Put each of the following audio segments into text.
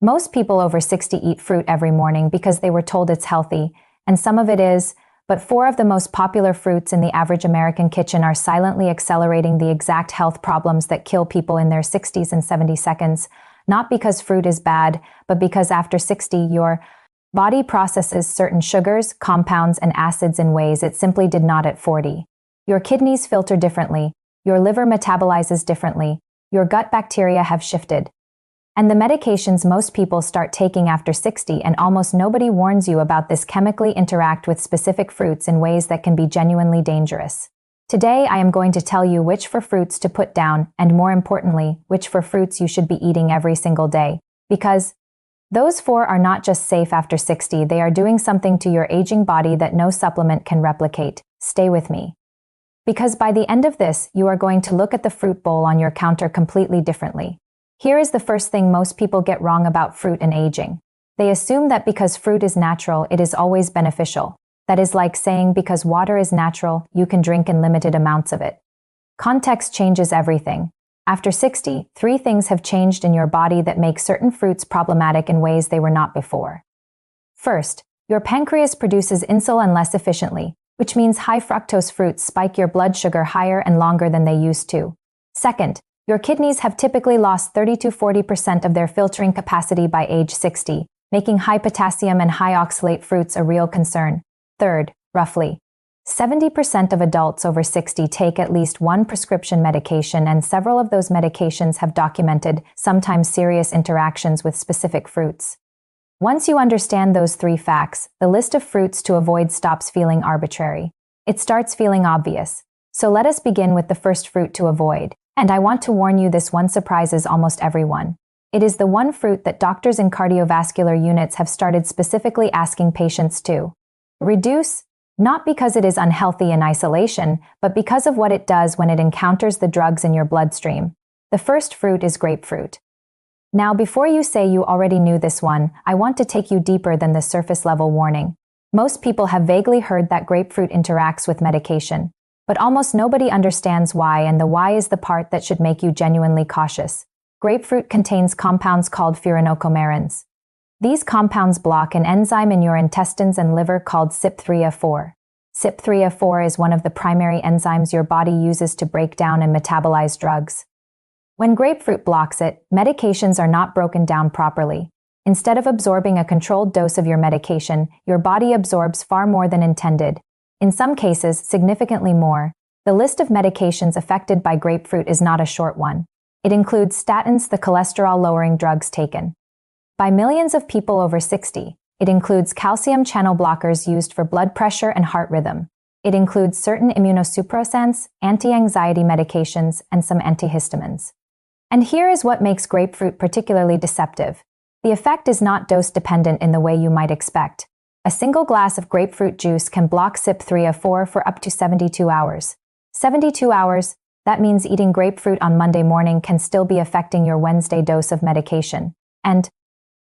Most people over 60 eat fruit every morning because they were told it's healthy, and some of it is, but four of the most popular fruits in the average American kitchen are silently accelerating the exact health problems that kill people in their 60s and 70 seconds, not because fruit is bad, but because after 60, your body processes certain sugars, compounds, and acids in ways it simply did not at 40. Your kidneys filter differently, your liver metabolizes differently, your gut bacteria have shifted. And the medications most people start taking after 60, and almost nobody warns you about this, chemically interact with specific fruits in ways that can be genuinely dangerous. Today, I am going to tell you which fruits to put down, and more importantly, which fruits you should be eating every single day. Because those four are not just safe after 60, they are doing something to your aging body that no supplement can replicate. Stay with me. Because by the end of this, you are going to look at the fruit bowl on your counter completely differently. Here is the first thing most people get wrong about fruit and aging. They assume that because fruit is natural, it is always beneficial. That is like saying because water is natural, you can drink in limited amounts of it. Context changes everything. After 60, three things have changed in your body that make certain fruits problematic in ways they were not before. First, your pancreas produces insulin less efficiently, which means high fructose fruits spike your blood sugar higher and longer than they used to. Second, your kidneys have typically lost 30–40% of their filtering capacity by age 60, making high potassium and high oxalate fruits a real concern. Third, roughly 70% of adults over 60 take at least one prescription medication, and several of those medications have documented, sometimes serious interactions with specific fruits. Once you understand those three facts, the list of fruits to avoid stops feeling arbitrary. It starts feeling obvious. So let us begin with the first fruit to avoid. And I want to warn you, this one surprises almost everyone. It is the one fruit that doctors in cardiovascular units have started specifically asking patients to reduce, not because it is unhealthy in isolation, but because of what it does when it encounters the drugs in your bloodstream. The first fruit is grapefruit. Now, before you say you already knew this one, I want to take you deeper than the surface-level warning. Most people have vaguely heard that grapefruit interacts with medication, but almost nobody understands why, and the why is the part that should make you genuinely cautious. Grapefruit contains compounds called furanocoumarins. These compounds block an enzyme in your intestines and liver called CYP3A4. CYP3A4 is one of the primary enzymes your body uses to break down and metabolize drugs. When grapefruit blocks it, medications are not broken down properly. Instead of absorbing a controlled dose of your medication, your body absorbs far more than intended. In some cases, significantly more. The list of medications affected by grapefruit is not a short one. It includes statins, the cholesterol-lowering drugs taken by millions of people over 60. It includes calcium channel blockers used for blood pressure and heart rhythm. It includes certain immunosuppressants, anti-anxiety medications, and some antihistamines. And here is what makes grapefruit particularly deceptive. The effect is not dose-dependent in the way you might expect. A single glass of grapefruit juice can block CYP3A4 for up to 72 hours. 72 hours, that means eating grapefruit on Monday morning can still be affecting your Wednesday dose of medication. And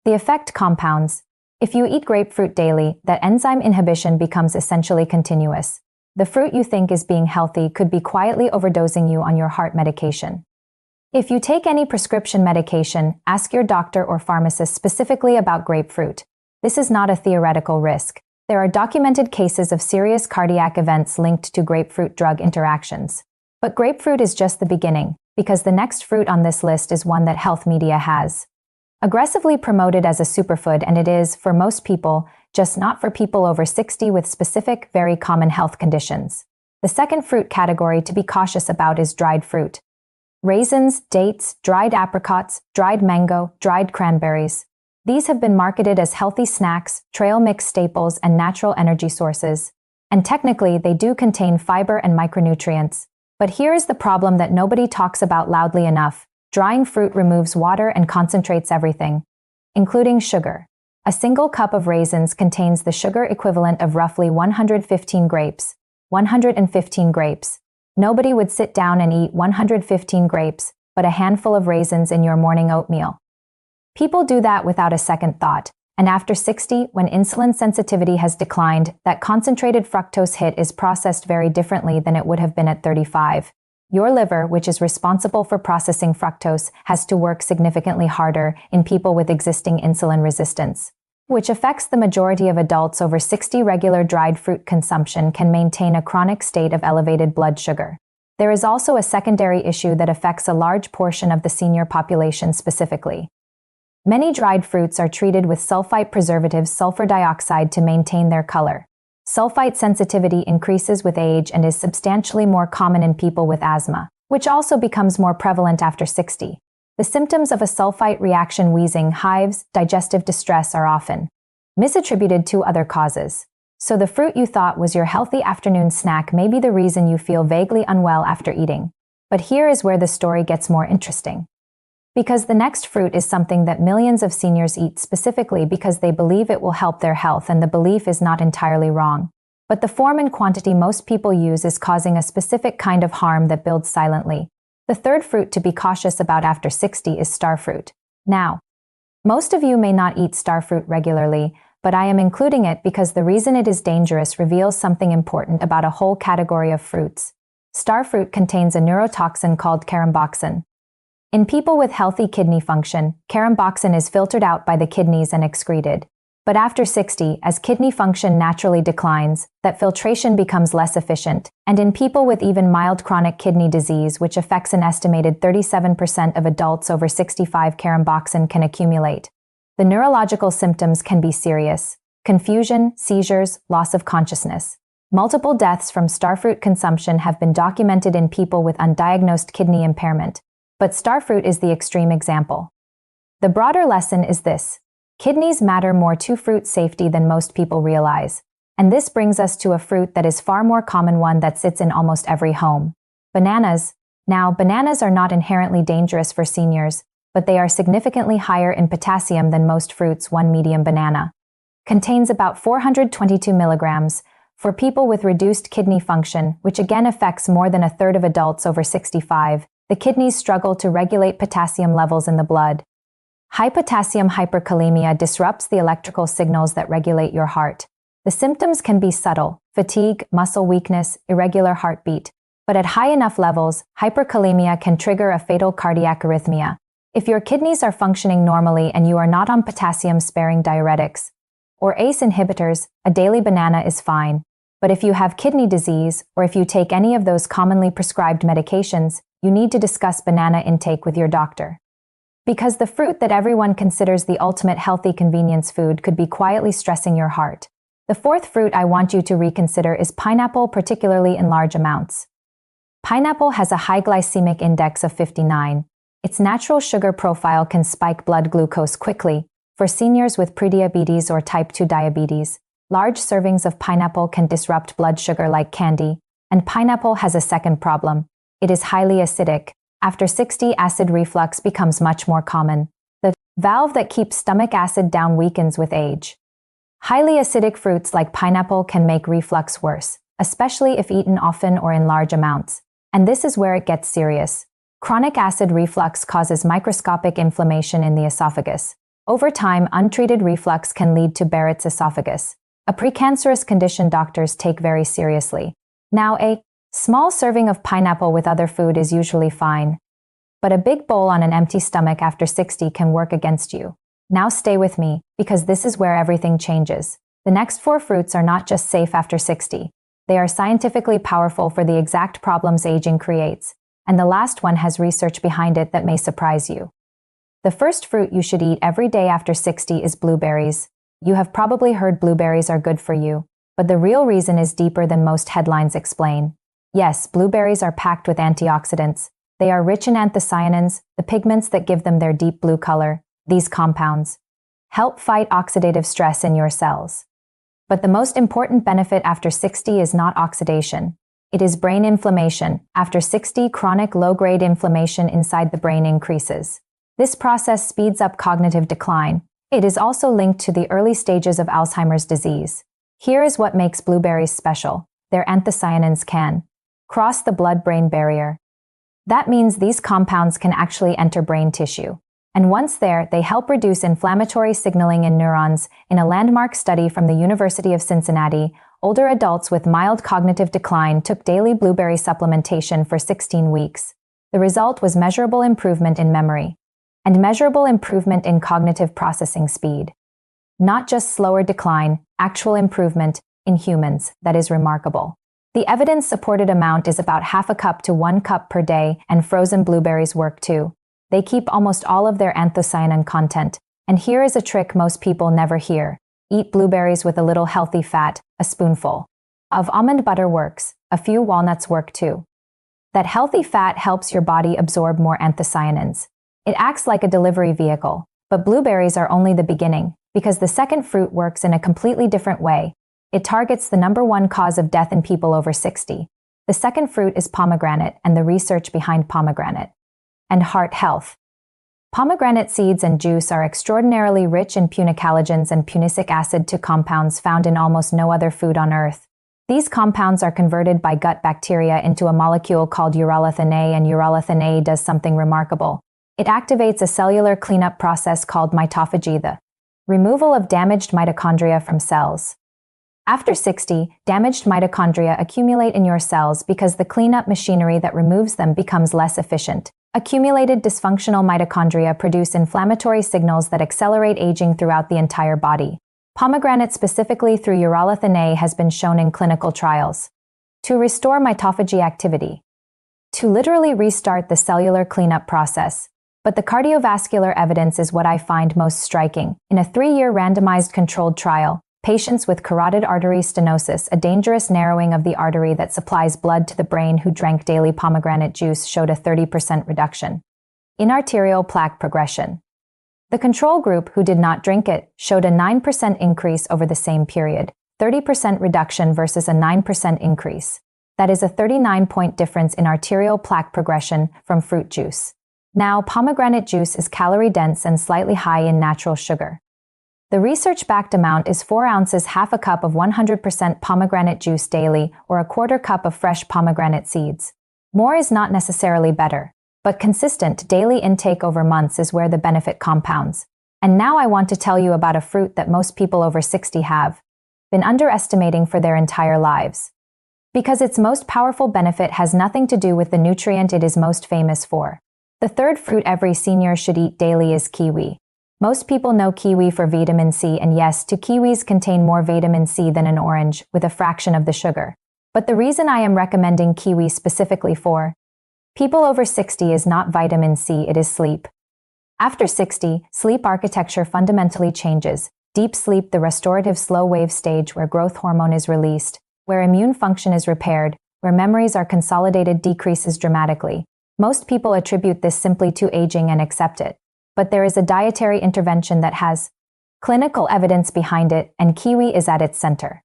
the effect compounds. If you eat grapefruit daily, that enzyme inhibition becomes essentially continuous. The fruit you think is being healthy could be quietly overdosing you on your heart medication. If you take any prescription medication, ask your doctor or pharmacist specifically about grapefruit. This is not a theoretical risk. There are documented cases of serious cardiac events linked to grapefruit drug interactions. But grapefruit is just the beginning, because the next fruit on this list is one that health media has aggressively promoted as a superfood, and it is, for most people, just not for people over 60 with specific, very common health conditions. The second fruit category to be cautious about is dried fruit. Raisins, dates, dried apricots, dried mango, dried cranberries. These have been marketed as healthy snacks, trail mix staples, and natural energy sources. And technically, they do contain fiber and micronutrients. But here is the problem that nobody talks about loudly enough. Drying fruit removes water and concentrates everything, including sugar. A single cup of raisins contains the sugar equivalent of roughly 115 grapes. 115 grapes. Nobody would sit down and eat 115 grapes, but a handful of raisins in your morning oatmeal. People do that without a second thought, and after 60, when insulin sensitivity has declined, that concentrated fructose hit is processed very differently than it would have been at 35. Your liver, which is responsible for processing fructose, has to work significantly harder in people with existing insulin resistance, which affects the majority of adults over 60. Regular dried fruit consumption can maintain a chronic state of elevated blood sugar. There is also a secondary issue that affects a large portion of the senior population specifically. Many dried fruits are treated with sulfite preservatives, sulfur dioxide, to maintain their color. Sulfite sensitivity increases with age and is substantially more common in people with asthma, which also becomes more prevalent after 60. The symptoms of a sulfite reaction, wheezing, hives, digestive distress, are often misattributed to other causes. So the fruit you thought was your healthy afternoon snack may be the reason you feel vaguely unwell after eating. But here is where the story gets more interesting. Because the next fruit is something that millions of seniors eat specifically because they believe it will help their health, and the belief is not entirely wrong. But the form and quantity most people use is causing a specific kind of harm that builds silently. The third fruit to be cautious about after 60 is starfruit. Now, most of you may not eat starfruit regularly, but I am including it because the reason it is dangerous reveals something important about a whole category of fruits. Starfruit contains a neurotoxin called caramboxin. In people with healthy kidney function, caramboxin is filtered out by the kidneys and excreted. But after 60, as kidney function naturally declines, that filtration becomes less efficient, and in people with even mild chronic kidney disease, which affects an estimated 37% of adults over 65, caramboxin can accumulate. The neurological symptoms can be serious: confusion, seizures, loss of consciousness. Multiple deaths from starfruit consumption have been documented in people with undiagnosed kidney impairment. But starfruit is the extreme example. The broader lesson is this: kidneys matter more to fruit safety than most people realize. And this brings us to a fruit that is far more common, one that sits in almost every home: bananas. Now, bananas are not inherently dangerous for seniors, but they are significantly higher in potassium than most fruits. One medium banana contains about 422 milligrams. For people with reduced kidney function, which again affects more than a third of adults over 65, the kidneys struggle to regulate potassium levels in the blood. High potassium hyperkalemia disrupts the electrical signals that regulate your heart. The symptoms can be subtle: fatigue, muscle weakness, irregular heartbeat. But at high enough levels, hyperkalemia can trigger a fatal cardiac arrhythmia. If your kidneys are functioning normally and you are not on potassium-sparing diuretics or ACE inhibitors, a daily banana is fine. But if you have kidney disease, or if you take any of those commonly prescribed medications, you need to discuss banana intake with your doctor. Because the fruit that everyone considers the ultimate healthy convenience food could be quietly stressing your heart. The fourth fruit I want you to reconsider is pineapple, particularly in large amounts. Pineapple has a high glycemic index of 59. Its natural sugar profile can spike blood glucose quickly. For seniors with prediabetes or type 2 diabetes, large servings of pineapple can disrupt blood sugar like candy. And pineapple has a second problem: it is highly acidic. After 60, acid reflux becomes much more common. The valve that keeps stomach acid down weakens with age. Highly acidic fruits like pineapple can make reflux worse, especially if eaten often or in large amounts. And this is where it gets serious. Chronic acid reflux causes microscopic inflammation in the esophagus. Over time, untreated reflux can lead to Barrett's esophagus, a precancerous condition doctors take very seriously. Now, a small serving of pineapple with other food is usually fine. But a big bowl on an empty stomach after 60 can work against you. Now stay with me, because this is where everything changes. The next four fruits are not just safe after 60. They are scientifically powerful for the exact problems aging creates. And the last one has research behind it that may surprise you. The first fruit you should eat every day after 60 is blueberries. You have probably heard blueberries are good for you, but the real reason is deeper than most headlines explain. Yes, blueberries are packed with antioxidants. They are rich in anthocyanins, the pigments that give them their deep blue color. These compounds help fight oxidative stress in your cells. But the most important benefit after 60 is not oxidation. It is brain inflammation. After 60, chronic low-grade inflammation inside the brain increases. This process speeds up cognitive decline. It is also linked to the early stages of Alzheimer's disease. Here is what makes blueberries special. Their anthocyanins can cross the blood-brain barrier. That means these compounds can actually enter brain tissue. And once there, they help reduce inflammatory signaling in neurons. In a landmark study from the University of Cincinnati, older adults with mild cognitive decline took daily blueberry supplementation for 16 weeks. The result was measurable improvement in memory and measurable improvement in cognitive processing speed. Not just slower decline, actual improvement in humans. That is remarkable. The evidence-supported amount is about half a cup to 1 cup per day, and frozen blueberries work too. They keep almost all of their anthocyanin content. And here is a trick most people never hear. Eat blueberries with a little healthy fat, a spoonful of almond butter works, a few walnuts work too. That healthy fat helps your body absorb more anthocyanins. It acts like a delivery vehicle, but blueberries are only the beginning, because the second fruit works in a completely different way. It targets the #1 cause of death in people over 60. The second fruit is pomegranate and the research behind pomegranate. And heart health. Pomegranate seeds and juice are extraordinarily rich in punicalagins and punicic acid, two compounds found in almost no other food on Earth. These compounds are converted by gut bacteria into a molecule called urolithin A, and urolithin A does something remarkable. It activates a cellular cleanup process called mitophagy, the removal of damaged mitochondria from cells. After 60, damaged mitochondria accumulate in your cells because the cleanup machinery that removes them becomes less efficient. Accumulated dysfunctional mitochondria produce inflammatory signals that accelerate aging throughout the entire body. Pomegranate, specifically through urolithin A, has been shown in clinical trials to restore mitophagy activity, to literally restart the cellular cleanup process. But the cardiovascular evidence is what I find most striking. In a 3-year randomized controlled trial, patients with carotid artery stenosis, a dangerous narrowing of the artery that supplies blood to the brain, who drank daily pomegranate juice showed a 30% reduction in arterial plaque progression. The control group, who did not drink it, showed a 9% increase over the same period, 30% reduction versus a 9% increase. That is a 39-point difference in arterial plaque progression from fruit juice. Now, pomegranate juice is calorie-dense and slightly high in natural sugar. The research-backed amount is 4 ounces, half a cup of 100% pomegranate juice daily, or a quarter cup of fresh pomegranate seeds. More is not necessarily better, but consistent daily intake over months is where the benefit compounds. And now I want to tell you about a fruit that most people over 60 have been underestimating for their entire lives. Because its most powerful benefit has nothing to do with the nutrient it is most famous for. The third fruit every senior should eat daily is kiwi. Most people know kiwi for vitamin C, and yes, two kiwis contain more vitamin C than an orange, with a fraction of the sugar. But the reason I am recommending kiwi specifically for people over 60 is not vitamin C, it is sleep. After 60, sleep architecture fundamentally changes. Deep sleep, the restorative slow-wave stage where growth hormone is released, where immune function is repaired, where memories are consolidated, decreases dramatically. Most people attribute this simply to aging and accept it. But there is a dietary intervention that has clinical evidence behind it, and kiwi is at its center.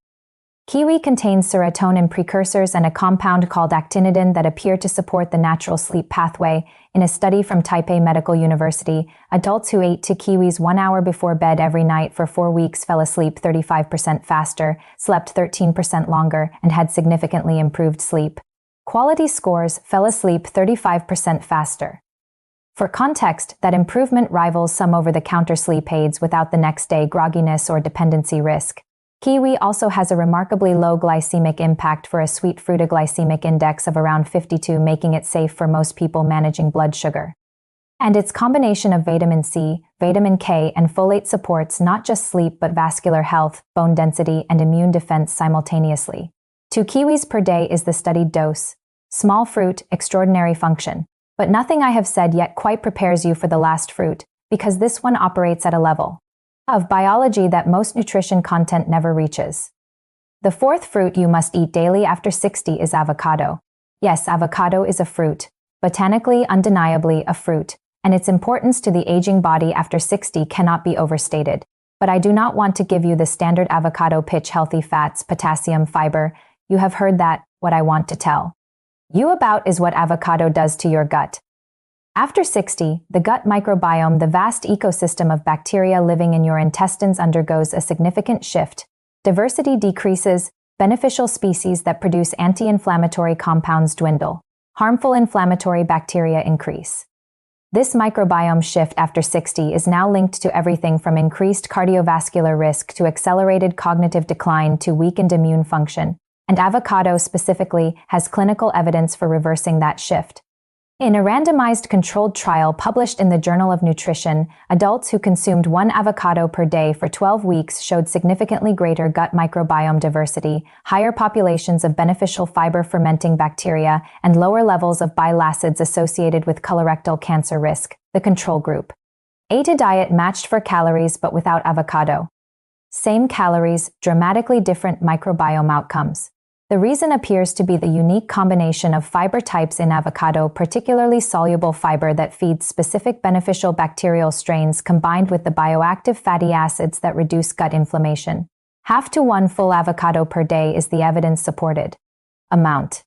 Kiwi contains serotonin precursors and a compound called actinidin that appear to support the natural sleep pathway. In a study from Taipei Medical University, adults who ate 2 kiwis 1 hour before bed every night for 4 weeks fell asleep 35% faster, slept 13% longer, and had significantly improved sleep quality scores, fell asleep 35% faster. For context, that improvement rivals some over-the-counter sleep aids without the next-day grogginess or dependency risk. Kiwi also has a remarkably low glycemic impact for a sweet fruit, a glycemic index of around 52, making it safe for most people managing blood sugar. And its combination of vitamin C, vitamin K, and folate supports not just sleep but vascular health, bone density, and immune defense simultaneously. 2 kiwis per day is the studied dose. Small fruit, extraordinary function. But nothing I have said yet quite prepares you for the last fruit, because this one operates at a level of biology that most nutrition content never reaches. The fourth fruit you must eat daily after 60 is avocado. Yes, avocado is a fruit, botanically, undeniably a fruit, and its importance to the aging body after 60 cannot be overstated. But I do not want to give you the standard avocado pitch: healthy fats, potassium, fiber. You have heard that. What I want to tell you about is what avocado does to your gut. After 60, the gut microbiome, the vast ecosystem of bacteria living in your intestines, undergoes a significant shift. Diversity decreases, beneficial species that produce anti-inflammatory compounds dwindle, harmful inflammatory bacteria increase. This microbiome shift after 60 is now linked to everything from increased cardiovascular risk to accelerated cognitive decline to weakened immune function, and avocado specifically has clinical evidence for reversing that shift. In a randomized controlled trial published in the Journal of Nutrition, adults who consumed 1 avocado per day for 12 weeks showed significantly greater gut microbiome diversity, higher populations of beneficial fiber-fermenting bacteria, and lower levles of bile acids associated with colorectal cancer risk, the control group. Ate a diet matched for calories but without avocado. Same calories, dramatically different microbiome outcomes. The reason appears to be the unique combination of fiber types in avocado, particularly soluble fiber that feeds specific beneficial bacterial strains combined with the bioactive fatty acids that reduce gut inflammation. 1/2 to 1 full avocado per day is the evidence-supported amount.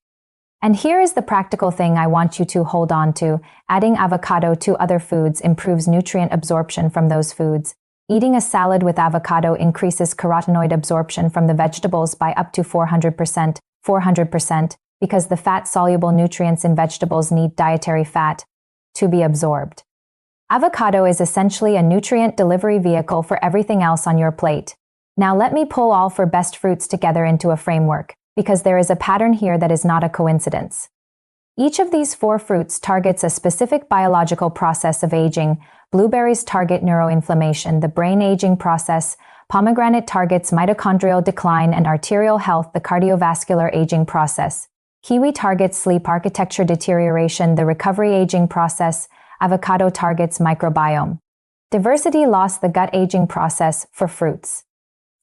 And here is the practical thing I want you to hold on to. Adding avocado to other foods improves nutrient absorption from those foods. Eating a salad with avocado increases carotenoid absorption from the vegetables by up to 400%, because the fat-soluble nutrients in vegetables need dietary fat to be absorbed. Avocado is essentially a nutrient delivery vehicle for everything else on your plate. Now let me pull all 4 best fruits together into a framework, because there is a pattern here that is not a coincidence. Each of these 4 fruits targets a specific biological process of aging. Blueberries target neuroinflammation, the brain aging process. Pomegranate targets mitochondrial decline and arterial health, the cardiovascular aging process. Kiwi targets sleep architecture deterioration, the recovery aging process. Avocado targets microbiome diversity loss, the gut aging process for fruits.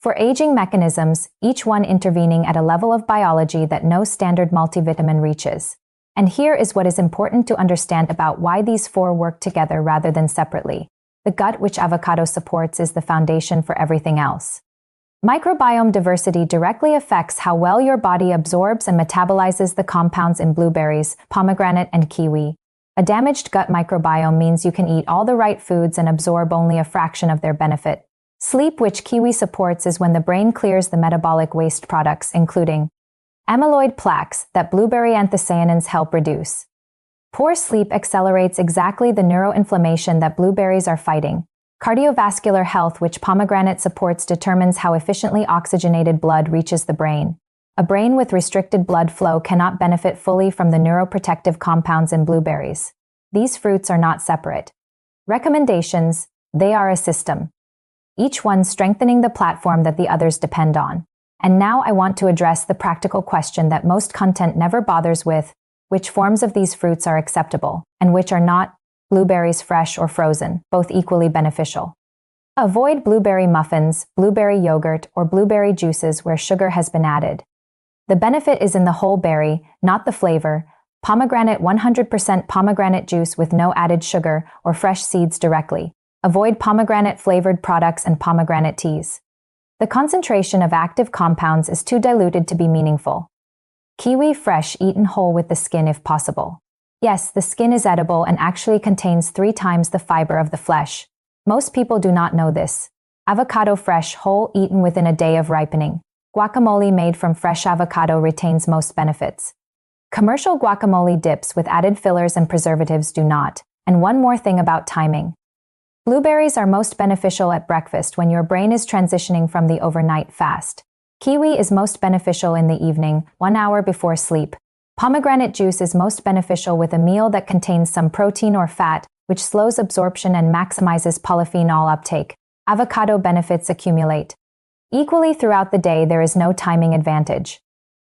For aging mechanisms, each one intervening at a level of biology that no standard multivitamin reaches. And here is what is important to understand about why these 4 work together rather than separately. The gut, which avocado supports, is the foundation for everything else. Microbiome diversity directly affects how well your body absorbs and metabolizes the compounds in blueberries, pomegranate, and kiwi. A damaged gut microbiome means you can eat all the right foods and absorb only a fraction of their benefit. Sleep, which kiwi supports, is when the brain clears the metabolic waste products, including amyloid plaques, that blueberry anthocyanins help reduce. Poor sleep accelerates exactly the neuroinflammation that blueberries are fighting. Cardiovascular health, which pomegranate supports, determines how efficiently oxygenated blood reaches the brain. A brain with restricted blood flow cannot benefit fully from the neuroprotective compounds in blueberries. These fruits are not separate recommendations, they are a system, each one strengthening the platform that the others depend on. And now I want to address the practical question that most content never bothers with: which forms of these fruits are acceptable, and which are not? Blueberries fresh or frozen, both equally beneficial. Avoid blueberry muffins, blueberry yogurt, or blueberry juices where sugar has been added. The benefit is in the whole berry, not the flavor. Pomegranate 100% pomegranate juice with no added sugar or fresh seeds directly. Avoid pomegranate-flavored products and pomegranate teas. The concentration of active compounds is too diluted to be meaningful. Kiwi fresh, eaten whole with the skin if possible. Yes, the skin is edible and actually contains 3 times the fiber of the flesh. Most people do not know this. Avocado fresh, whole, eaten within a day of ripening. Guacamole made from fresh avocado retains most benefits. Commercial guacamole dips with added fillers and preservatives do not. And one more thing about timing. Blueberries are most beneficial at breakfast when your brain is transitioning from the overnight fast. Kiwi is most beneficial in the evening, 1 hour before sleep. Pomegranate juice is most beneficial with a meal that contains some protein or fat, which slows absorption and maximizes polyphenol uptake. Avocado benefits accumulate equally throughout the day. There is no timing advantage.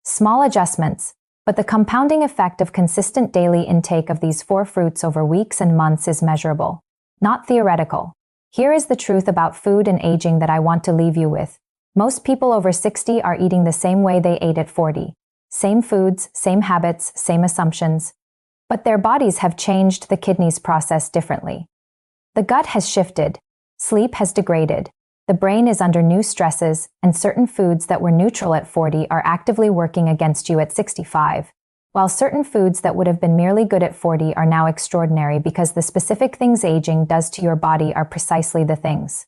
Small adjustments, but the compounding effect of consistent daily intake of these 4 fruits over weeks and months is measurable. Not theoretical. Here is the truth about food and aging that I want to leave you with. Most people over 60 are eating the same way they ate at 40. Same foods, same habits, same assumptions. But their bodies have changed, the kidneys process differently. The gut has shifted. Sleep has degraded. The brain is under new stresses, and certain foods that were neutral at 40 are actively working against you at 65. While certain foods that would have been merely good at 40 are now extraordinary because the specific things aging does to your body are precisely the things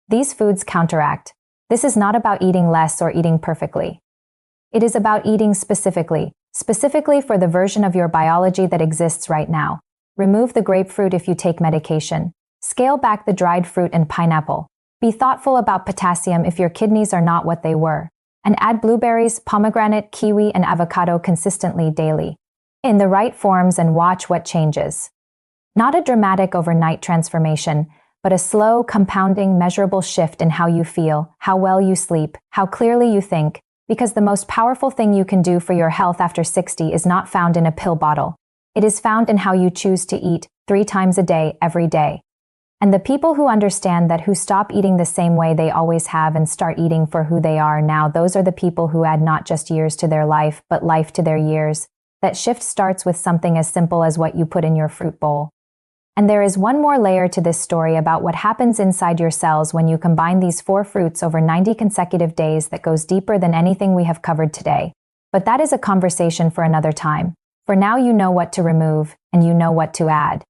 these foods counteract. This is not about eating less or eating perfectly. It is about eating specifically for the version of your biology that exists right now. Remove the grapefruit if you take medication. Scale back the dried fruit and pineapple. Be thoughtful about potassium if your kidneys are not what they were. And add blueberries, pomegranate, kiwi, and avocado consistently daily, in the right forms, and watch what changes. Not a dramatic overnight transformation, but a slow, compounding, measurable shift in how you feel, how well you sleep, how clearly you think, because the most powerful thing you can do for your health after 60 is not found in a pill bottle. It is found in how you choose to eat 3 times a day, every day. And the people who understand that, who stop eating the same way they always have and start eating for who they are now, those are the people who add not just years to their life, but life to their years. That shift starts with something as simple as what you put in your fruit bowl. And there is one more layer to this story about what happens inside your cells when you combine these 4 fruits over 90 consecutive days that goes deeper than anything we have covered today. But that is a conversation for another time. For now, you know what to remove, and you know what to add.